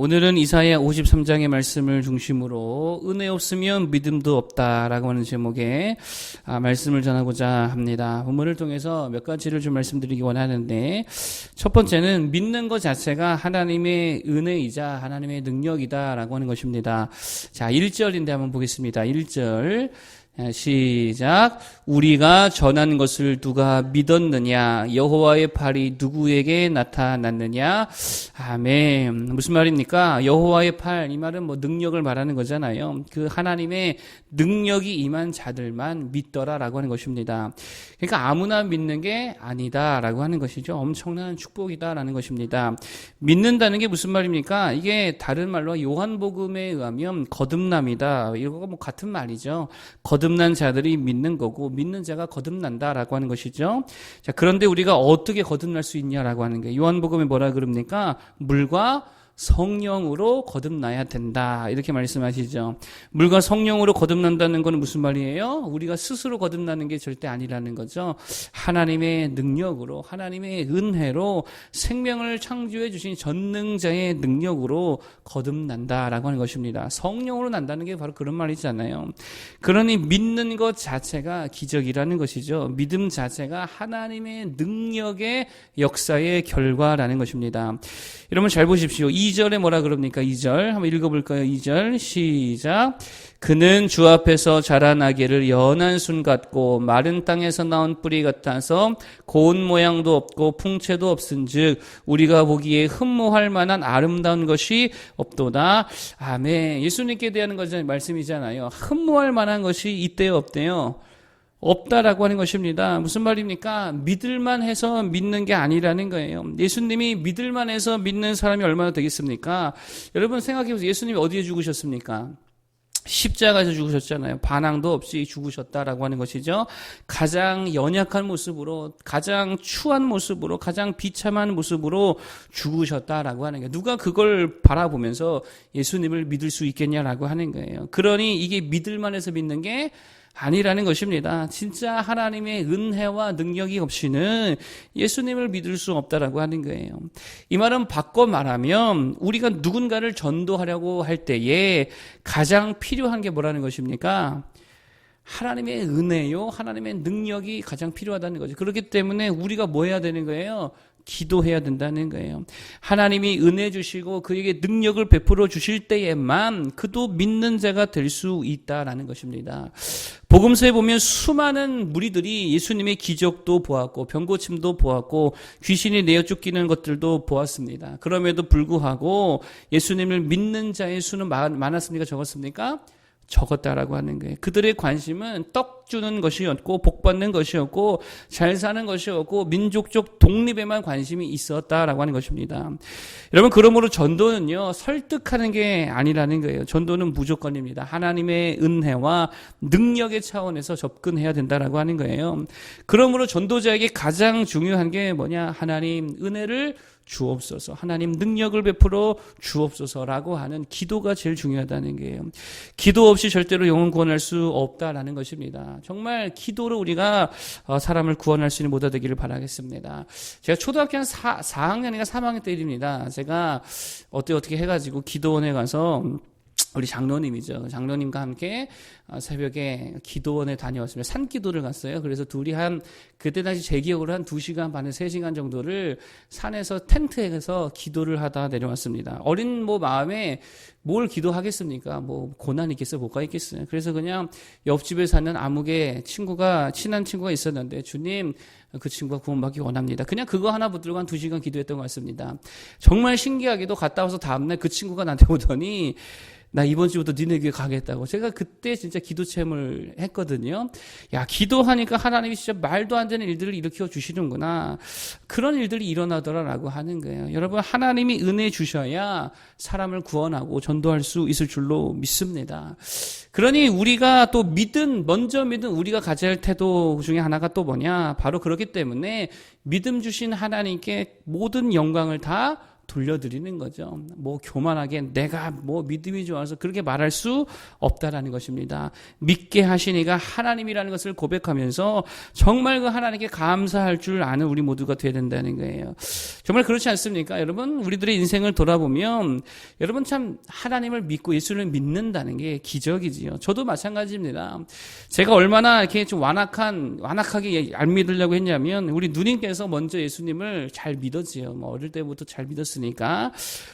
오늘은 이사야 53장의 말씀을 중심으로 은혜 없으면 믿음도 없다라고 하는 제목의 말씀을 전하고자 합니다. 본문을 통해서 몇 가지를 좀 말씀드리기 원하는데, 첫 번째는 믿는 것 자체가 하나님의 은혜이자 하나님의 능력이다라고 하는 것입니다. 자, 1절인데 한번 보겠습니다. 1절 시작. 우리가 전한 것을 누가 믿었느냐? 여호와의 팔이 누구에게 나타났느냐? 아멘. 무슨 말입니까? 여호와의 팔, 이 말은 뭐 능력을 말하는 거잖아요. 그 하나님의 능력이 임한 자들만 믿더라라고 하는 것입니다. 그러니까 아무나 믿는 게 아니다라고 하는 것이죠. 엄청난 축복이다라는 것입니다. 믿는다는 게 무슨 말입니까? 이게 다른 말로 요한복음에 의하면 거듭남이다. 이거가 뭐 같은 말이죠. 거듭난 자들이 믿는 거고, 믿는 자가 거듭난다라고 하는 것이죠. 자, 그런데 우리가 어떻게 거듭날 수 있냐라고 하는 게, 요한복음에 뭐라 그럽니까? 물과 성령으로 거듭나야 된다, 이렇게 말씀하시죠. 물과 성령으로 거듭난다는 것은 무슨 말이에요? 우리가 스스로 거듭나는 게 절대 아니라는 거죠. 하나님의 능력으로, 하나님의 은혜로, 생명을 창조해 주신 전능자의 능력으로 거듭난다라고 하는 것입니다. 성령으로 난다는 게 바로 그런 말이잖아요. 그러니 믿는 것 자체가 기적이라는 것이죠. 믿음 자체가 하나님의 능력의 역사의 결과라는 것입니다. 여러분 잘 보십시오. 2절에 뭐라 그럽니까? 2절 한번 읽어볼까요? 2절 시작. 그는 주 앞에서 자라나기를 연한 순 같고 마른 땅에서 나온 뿌리 같아서 고운 모양도 없고 풍채도 없은즉 우리가 보기에 흠모할 만한 아름다운 것이 없도다. 아멘. 예수님께 대한 말씀이잖아요. 흠모할 만한 것이 있대요, 없대요? 없다라고 하는 것입니다. 무슨 말입니까? 믿을만 해서 믿는 게 아니라는 거예요. 예수님이 믿을만 해서 믿는 사람이 얼마나 되겠습니까? 여러분 생각해보세요. 예수님이 어디에 죽으셨습니까? 십자가에서 죽으셨잖아요. 반항도 없이 죽으셨다라고 하는 것이죠. 가장 연약한 모습으로, 가장 추한 모습으로, 가장 비참한 모습으로 죽으셨다라고 하는 거예요. 누가 그걸 바라보면서 예수님을 믿을 수 있겠냐라고 하는 거예요. 그러니 이게 믿을만 해서 믿는 게 아니라는 것입니다. 진짜 하나님의 은혜와 능력이 없이는 예수님을 믿을 수 없다라고 하는 거예요. 이 말은 바꿔 말하면 우리가 누군가를 전도하려고 할 때에 가장 필요한 게 뭐라는 것입니까? 하나님의 은혜요, 하나님의 능력이 가장 필요하다는 거죠. 그렇기 때문에 우리가 뭐 해야 되는 거예요? 기도해야 된다는 거예요. 하나님이 은혜 주시고 그에게 능력을 베풀어 주실 때에만 그도 믿는 자가 될 수 있다라는 것입니다. 복음서에 보면 수많은 무리들이 예수님의 기적도 보았고 병고침도 보았고 귀신이 내어 쫓기는 것들도 보았습니다. 그럼에도 불구하고 예수님을 믿는 자의 수는 많았습니까? 적었습니까? 적었다라고 하는 거예요. 그들의 관심은 떡 주는 것이었고 복 받는 것이었고 잘 사는 것이었고 민족적 독립에만 관심이 있었다라고 하는 것입니다. 여러분, 그러므로 전도는요, 설득하는 게 아니라는 거예요. 전도는 무조건입니다. 하나님의 은혜와 능력의 차원에서 접근해야 된다라고 하는 거예요. 그러므로 전도자에게 가장 중요한 게 뭐냐? 하나님 은혜를 주옵소서, 하나님 능력을 베풀어 주옵소서라고 하는 기도가 제일 중요하다는 거예요. 기도 없이 절대로 영혼 구원할 수 없다라는 것입니다. 정말 기도로 우리가 사람을 구원할 수 있는 모두 되기를 바라겠습니다. 제가 초등학교 한 4학년인가 3학년 때입니다. 제가 어떻게 해가지고 기도원에 가서 우리 장로님이죠. 장로님과 함께 새벽에 기도원에 다녀왔습니다. 산기도를 갔어요. 그래서 둘이 그때 당시 제 기억으로 한 2시간 반에서 3시간 정도를 산에서 텐트에서 기도를 하다 내려왔습니다. 어린 마음에 뭘 기도하겠습니까? 고난 있겠어요? 뭐가 있겠어요? 그래서 그냥 옆집에 사는 아무개 친한 친구가 있었는데, 주님, 그 친구가 구원받기 원합니다. 그냥 그거 하나 붙들고 한 2시간 기도했던 것 같습니다. 정말 신기하게도 갔다 와서 다음날 그 친구가 나한테 오더니, 나 이번 주부터 니네 교회 가겠다고. 제가 그때 진짜 기도 체험을 했거든요. 야, 기도하니까 하나님이 진짜 말도 안 되는 일들을 일으켜 주시는구나. 그런 일들이 일어나더라라고 하는 거예요. 여러분, 하나님이 은혜 주셔야 사람을 구원하고 전도할 수 있을 줄로 믿습니다. 그러니 우리가 또 먼저 믿은 우리가 가져야 할 태도 중에 하나가 또 뭐냐? 바로 그렇기 때문에 믿음 주신 하나님께 모든 영광을 다 돌려드리는 거죠. 뭐 교만하게 내가 뭐 믿음이 좋아서 그렇게 말할 수 없다라는 것입니다. 믿게 하시니가 하나님이라는 것을 고백하면서 정말 그 하나님께 감사할 줄 아는 우리 모두가 되어야 된다는 거예요. 정말 그렇지 않습니까? 여러분, 우리들의 인생을 돌아보면 여러분 참 하나님을 믿고 예수를 믿는다는 게 기적이지요. 저도 마찬가지입니다. 제가 얼마나 이렇게 좀 완악하게 안 믿으려고 했냐면 우리 누님께서 먼저 예수님을 잘 믿었지요. 뭐 어릴 때부터 잘 믿었으니까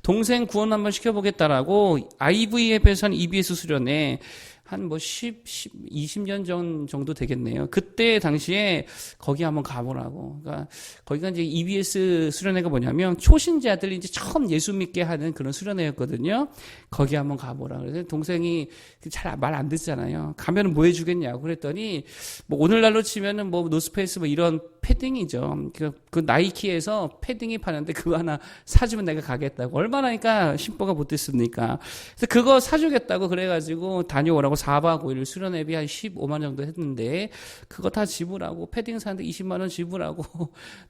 동생 구원 한번 시켜보겠다라고 IVF에서 한 EBS 수련회 한 20년 전 정도 되겠네요. 그때 당시에 거기 한번 가보라고. 그러니까 거기가 이제 EBS 수련회가 뭐냐면 초신자들이 이제 처음 예수 믿게 하는 그런 수련회였거든요. 거기 한번 가보라. 그래서 동생이 잘 말 안 듣잖아요. 가면은 뭐 해주겠냐고 그랬더니 뭐 오늘날로 치면은 뭐 노스페이스 뭐 이런 패딩이죠. 그 나이키에서 패딩이 파는데 그거 하나 사주면 내가 가겠다고. 얼마나니까 심보가 못됐습니까? 그래서 그거 사주겠다고 그래가지고 다녀오라고 4박 5일 수련회비 한 15만 정도 했는데 그거 다 지불하고 패딩 사는데 20만 원 지불하고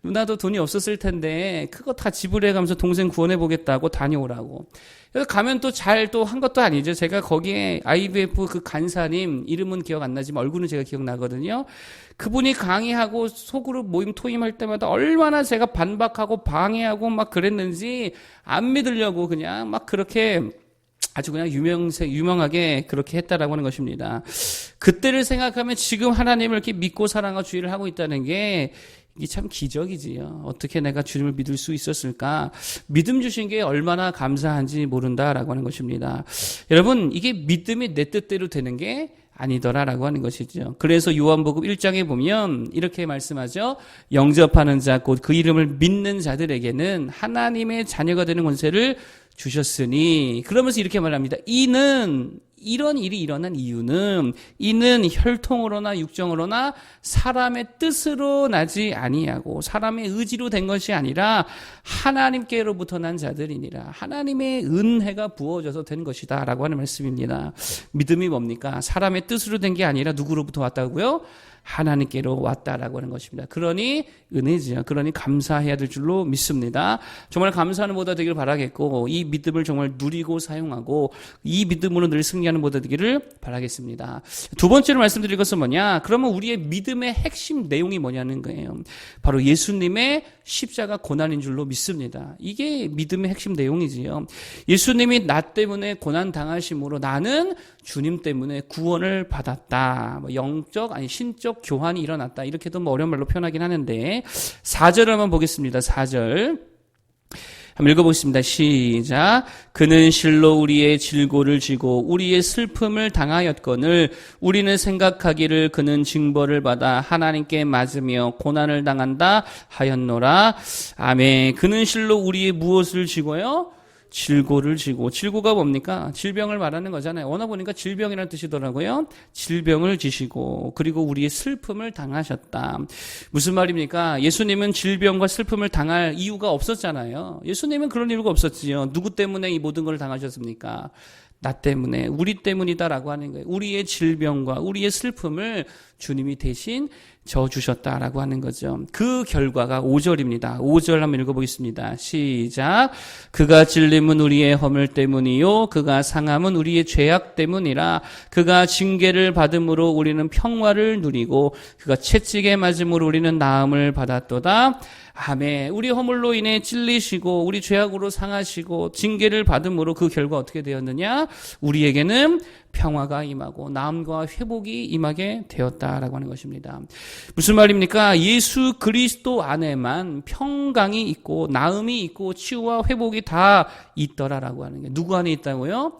누나도 돈이 없었을 텐데 그거 다 지불해가면서 동생 구원해보겠다고 다녀오라고. 그래서 가면 또 잘 또 한 것도 아니죠. 제가 거기에 IVF 그 간사님 이름은 기억 안 나지만 얼굴은 제가 기억나거든요. 그분이 강의하고 소그룹 모임 토임할 때마다 얼마나 제가 반박하고 방해하고 막 그랬는지 안 믿으려고 그냥 막 그렇게 아주 그냥 유명하게 그렇게 했다라고 하는 것입니다. 그때를 생각하면 지금 하나님을 이렇게 믿고 사랑하고 주의를 하고 있다는 게 이게 참 기적이지요. 어떻게 내가 주님을 믿을 수 있었을까? 믿음 주신 게 얼마나 감사한지 모른다라고 하는 것입니다. 여러분, 이게 믿음이 내 뜻대로 되는 게 아니더라라고 하는 것이죠. 그래서 요한복음 1장에 보면 이렇게 말씀하죠. 영접하는 자, 곧 그 이름을 믿는 자들에게는 하나님의 자녀가 되는 권세를 주셨으니, 그러면서 이렇게 말합니다. 이런 일이 일어난 이유는 이는 혈통으로나 육정으로나 사람의 뜻으로 나지 아니하고 사람의 의지로 된 것이 아니라 하나님께로부터 난 자들이니라. 하나님의 은혜가 부어져서 된 것이다 라고 하는 말씀입니다. 믿음이 뭡니까? 사람의 뜻으로 된 게 아니라 누구로부터 왔다고요? 하나님께로 왔다라고 하는 것입니다. 그러니 은혜지요. 그러니 감사해야 될 줄로 믿습니다. 정말 감사하는 보다 되기를 바라겠고 이 믿음을 정말 누리고 사용하고 이 믿음으로 늘 승리하는 보다 되기를 바라겠습니다. 두 번째로 말씀드릴 것은 뭐냐? 그러면 우리의 믿음의 핵심 내용이 뭐냐는 거예요. 바로 예수님의 십자가 고난인 줄로 믿습니다. 이게 믿음의 핵심 내용이지요. 예수님이 나 때문에 고난 당하심으로 나는 주님 때문에 구원을 받았다. 뭐 영적 아니 신적 교환이 일어났다. 이렇게도 뭐 어려운 말로 표현하긴 하는데 4절을 한번 보겠습니다. 4절 한번 읽어보겠습니다. 시작. 그는 실로 우리의 질고를 지고 우리의 슬픔을 당하였거늘 우리는 생각하기를 그는 징벌을 받아 하나님께 맞으며 고난을 당한다 하였노라. 아멘. 그는 실로 우리의 무엇을 지고요? 질고를 지고. 질고가 뭡니까? 질병을 말하는 거잖아요. 오나 보니까 질병이라는 뜻이더라고요. 질병을 지시고 그리고 우리의 슬픔을 당하셨다. 무슨 말입니까? 예수님은 질병과 슬픔을 당할 이유가 없었잖아요. 예수님은 그런 이유가 없었지요. 누구 때문에 이 모든 걸 당하셨습니까? 나 때문에, 우리 때문이다라고 하는 거예요. 우리의 질병과 우리의 슬픔을 주님이 대신 져주셨다라고 하는 거죠. 그 결과가 5절입니다. 5절 한번 읽어보겠습니다. 시작. 그가 찔림은 우리의 허물 때문이요 그가 상함은 우리의 죄악 때문이라. 그가 징계를 받음으로 우리는 평화를 누리고 그가 채찍에 맞음으로 우리는 나음을 받았도다. 아멘. 우리 허물로 인해 찔리시고 우리 죄악으로 상하시고 징계를 받음으로 그 결과 어떻게 되었느냐? 우리에게는 평화가 임하고 나음과 회복이 임하게 되었다라고 하는 것입니다. 무슨 말입니까? 예수 그리스도 안에만 평강이 있고 나음이 있고 치유와 회복이 다 있더라라고 하는 게 누구 안에 있다고요?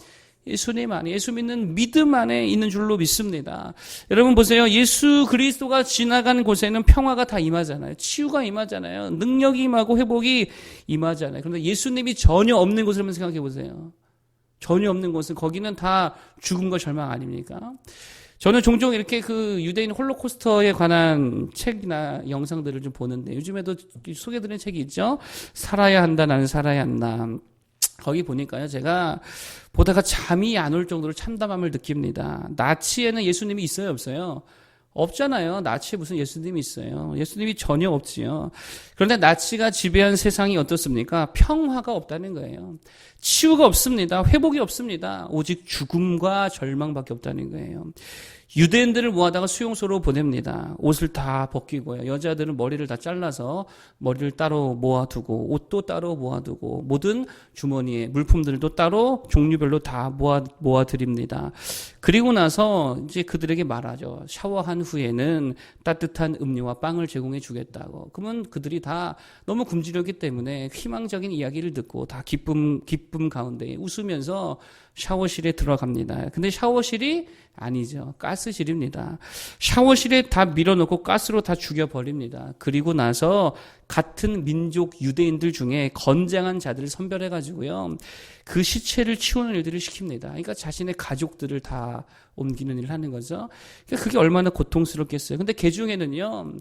예수님 안에, 예수 믿는 믿음 안에 있는 줄로 믿습니다. 여러분 보세요. 예수 그리스도가 지나간 곳에는 평화가 다 임하잖아요. 치유가 임하잖아요. 능력이 임하고 회복이 임하잖아요. 그런데 예수님이 전혀 없는 곳을 한번 생각해 보세요. 전혀 없는 곳은 거기는 다 죽음과 절망 아닙니까? 저는 종종 이렇게 그 유대인 홀로코스터에 관한 책이나 영상들을 좀 보는데 요즘에도 소개드리는 책이 있죠. 살아야 한다, 나는 살아야 한다. 거기 보니까요, 제가 보다가 잠이 안 올 정도로 참담함을 느낍니다. 나치에는 예수님이 있어요, 없어요? 없잖아요. 나치에 무슨 예수님이 있어요. 예수님이 전혀 없지요. 그런데 나치가 지배한 세상이 어떻습니까? 평화가 없다는 거예요. 치유가 없습니다. 회복이 없습니다. 오직 죽음과 절망밖에 없다는 거예요. 유대인들을 모아다가 수용소로 보냅니다. 옷을 다 벗기고요. 여자들은 머리를 다 잘라서 머리를 따로 모아두고 옷도 따로 모아두고 모든 주머니에 물품들도 따로 종류별로 다 모아드립니다. 그리고 나서 이제 그들에게 말하죠. 샤워한 후에는 따뜻한 음료와 빵을 제공해 주겠다고. 그러면 그들이 다 너무 굶주렸기 때문에 희망적인 이야기를 듣고 다 기쁨 가운데 웃으면서 샤워실에 들어갑니다. 근데 샤워실이 아니죠. 가스실입니다. 샤워실에 다 밀어넣고 가스로 다 죽여버립니다. 그리고 나서 같은 민족 유대인들 중에 건장한 자들을 선별해가지고요. 그 시체를 치우는 일들을 시킵니다. 그러니까 자신의 가족들을 다 옮기는 일을 하는 거죠. 그러니까 그게 얼마나 고통스럽겠어요. 근데 그 중에는요.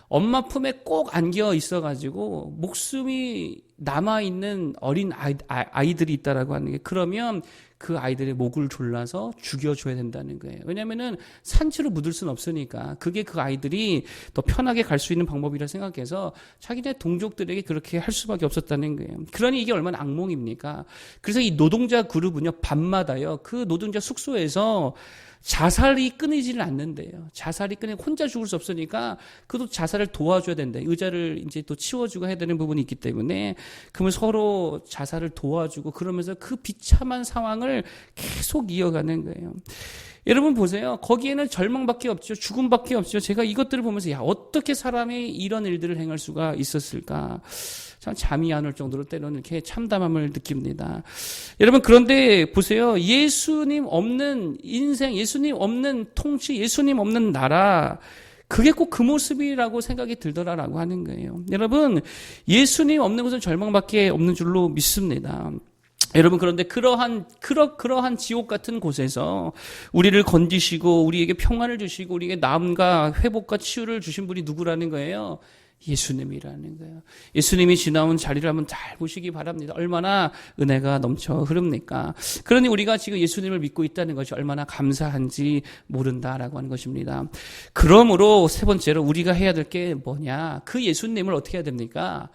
엄마 품에 꼭 안겨 있어가지고 목숨이 남아있는 어린 아이들이 있다라고 하는 게 그러면 그 아이들의 목을 졸라서 죽여줘야 된다는 거예요. 왜냐면은 산채로 묻을 수는 없으니까 그게 그 아이들이 더 편하게 갈 수 있는 방법이라 생각해서 자기네 동족들에게 그렇게 할 수밖에 없었다는 거예요. 그러니 이게 얼마나 악몽입니까? 그래서 이 노동자 그룹은요 밤마다요 그 노동자 숙소에서 자살이 끊이지를 않는데요. 자살이 혼자 죽을 수 없으니까 그도 자살을 도와줘야 된다. 의자를 이제 또 치워주고 해야 되는 부분이 있기 때문에 그러면 서로 자살을 도와주고 그러면서 그 비참한 상황을 계속 이어가는 거예요. 여러분 보세요. 거기에는 절망밖에 없죠. 죽음밖에 없죠. 제가 이것들을 보면서 야 어떻게 사람이 이런 일들을 행할 수가 있었을까. 참 잠이 안 올 정도로 때로는 이렇게 참담함을 느낍니다. 여러분 그런데 보세요. 예수님 없는 인생, 예수님 없는 통치, 예수님 없는 나라 그게 꼭 그 모습이라고 생각이 들더라라고 하는 거예요. 여러분 예수님 없는 것은 절망밖에 없는 줄로 믿습니다. 여러분 그런데 그러한 지옥 같은 곳에서 우리를 건지시고 우리에게 평안을 주시고 우리에게 나음과 회복과 치유를 주신 분이 누구라는 거예요? 예수님이라는 거예요. 예수님이 지나온 자리를 한번 잘 보시기 바랍니다. 얼마나 은혜가 넘쳐 흐릅니까? 그러니 우리가 지금 예수님을 믿고 있다는 것이 얼마나 감사한지 모른다라고 하는 것입니다. 그러므로 세 번째로 우리가 해야 될 게 뭐냐? 그 예수님을 어떻게 해야 됩니까?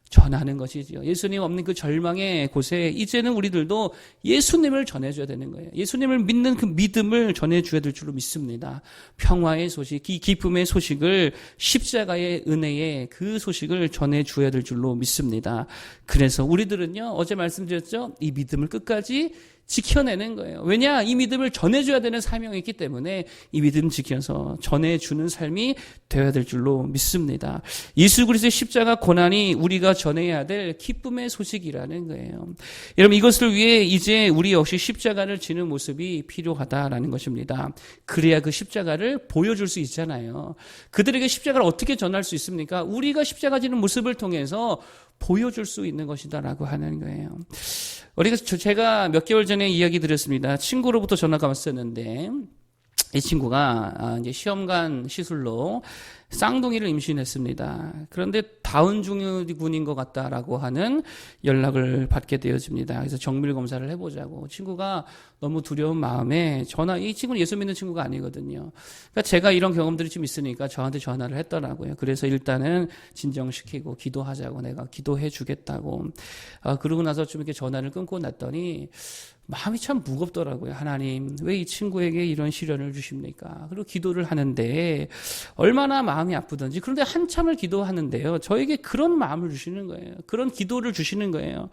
전하는 것이죠. 예수님 없는 그 절망의 곳에 이제는 우리들도 예수님을 전해줘야 되는 거예요. 예수님을 믿는 그 믿음을 전해줘야 될 줄로 믿습니다. 평화의 소식, 이 기쁨의 소식을 십자가의 은혜의 그 소식을 전해줘야 될 줄로 믿습니다. 그래서 우리들은요 어제 말씀드렸죠. 이 믿음을 끝까지 지켜내는 거예요. 왜냐? 이 믿음을 전해줘야 되는 사명이 있기 때문에 이 믿음 지켜서 전해주는 삶이 되어야 될 줄로 믿습니다. 예수 그리스도의 십자가 고난이 우리가 전해야 될 기쁨의 소식이라는 거예요. 여러분 이것을 위해 이제 우리 역시 십자가를 지는 모습이 필요하다라는 것입니다. 그래야 그 십자가를 보여줄 수 있잖아요. 그들에게 십자가를 어떻게 전할 수 있습니까? 우리가 십자가 지는 모습을 통해서 보여줄 수 있는 것이다라고 하는 거예요. 제가 몇 개월 전에 이야기 드렸습니다. 친구로부터 전화가 왔었는데 이 친구가 이제 시험관 시술로 쌍둥이를 임신했습니다. 그런데 다운증후군인 것 같다라고 하는 연락을 받게 되어집니다. 그래서 정밀 검사를 해보자고. 친구가 너무 두려운 마음에 이 친구는 예수 믿는 친구가 아니거든요. 그러니까 제가 이런 경험들이 좀 있으니까 저한테 전화를 했더라고요. 그래서 일단은 진정시키고 기도하자고 내가 기도해 주겠다고. 그러고 나서 좀 이렇게 전화를 끊고 났더니 마음이 참 무겁더라고요. 하나님, 왜 이 친구에게 이런 시련을 주십니까? 그리고 기도를 하는데 얼마나 마음이 아프던지. 그런데 한참을 기도하는데요. 저에게 그런 마음을 주시는 거예요. 그런 기도를 주시는 거예요.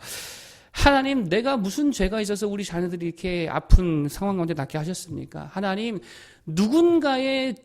하나님, 내가 무슨 죄가 있어서 우리 자녀들이 이렇게 아픈 상황 가운데 낳게 하셨습니까? 하나님, 누군가의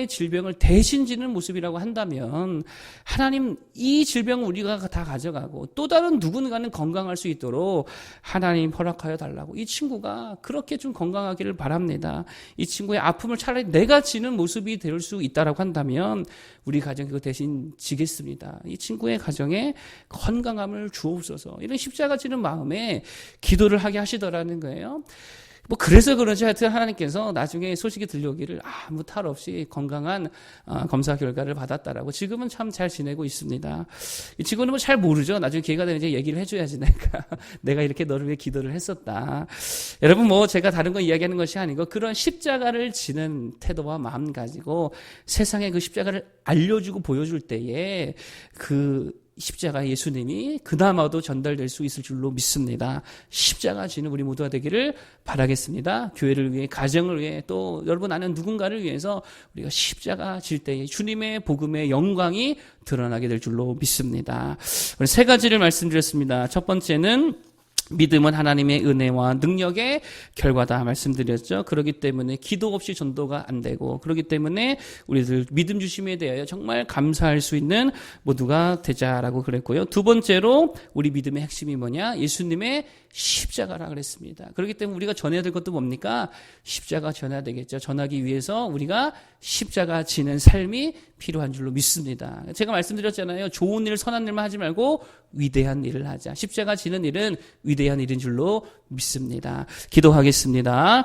질병을 대신 지는 모습이라고 한다면 하나님 이 질병을 우리가 다 가져가고 또 다른 누군가는 건강할 수 있도록 하나님 허락하여 달라고. 이 친구가 그렇게 좀 건강하기를 바랍니다. 이 친구의 아픔을 차라리 내가 지는 모습이 될 수 있다라고 한다면 우리 가정이 그거 대신 지겠습니다. 이 친구의 가정에 건강함을 주옵소서. 이런 십자가 지는 마음에 기도를 하게 하시더라는 거예요. 뭐 그래서 그런지 하여튼 하나님께서 나중에 소식이 들려오기를 아무 탈 없이 건강한 검사 결과를 받았다라고 지금은 참 잘 지내고 있습니다. 이 친구는 뭐 잘 모르죠. 나중에 기회가 되면 이제 얘기를 해줘야지 내가 이렇게 너를 위해 기도를 했었다. 여러분 뭐 제가 다른 거 이야기하는 것이 아니고 그런 십자가를 지는 태도와 마음 가지고 세상에 그 십자가를 알려주고 보여줄 때에 그 십자가 예수님이 그나마도 전달될 수 있을 줄로 믿습니다. 십자가 지는 우리 모두가 되기를 바라겠습니다. 교회를 위해, 가정을 위해, 또 여러분 아는 누군가를 위해서 우리가 십자가 질 때에 주님의 복음의 영광이 드러나게 될 줄로 믿습니다. 오늘 세 가지를 말씀드렸습니다. 첫 번째는 믿음은 하나님의 은혜와 능력의 결과다 말씀드렸죠. 그렇기 때문에 기도 없이 전도가 안 되고, 그렇기 때문에 우리들 믿음 주심에 대하여 정말 감사할 수 있는 모두가 되자라고 그랬고요. 두 번째로 우리 믿음의 핵심이 뭐냐? 예수님의 십자가라 그랬습니다. 그렇기 때문에 우리가 전해야 될 것도 뭡니까? 십자가 전해야 되겠죠. 전하기 위해서 우리가 십자가 지는 삶이 필요한 줄로 믿습니다. 제가 말씀드렸잖아요. 좋은 일, 선한 일만 하지 말고 위대한 일을 하자. 십자가 지는 일은 위대한 일인 줄로 믿습니다. 기도하겠습니다.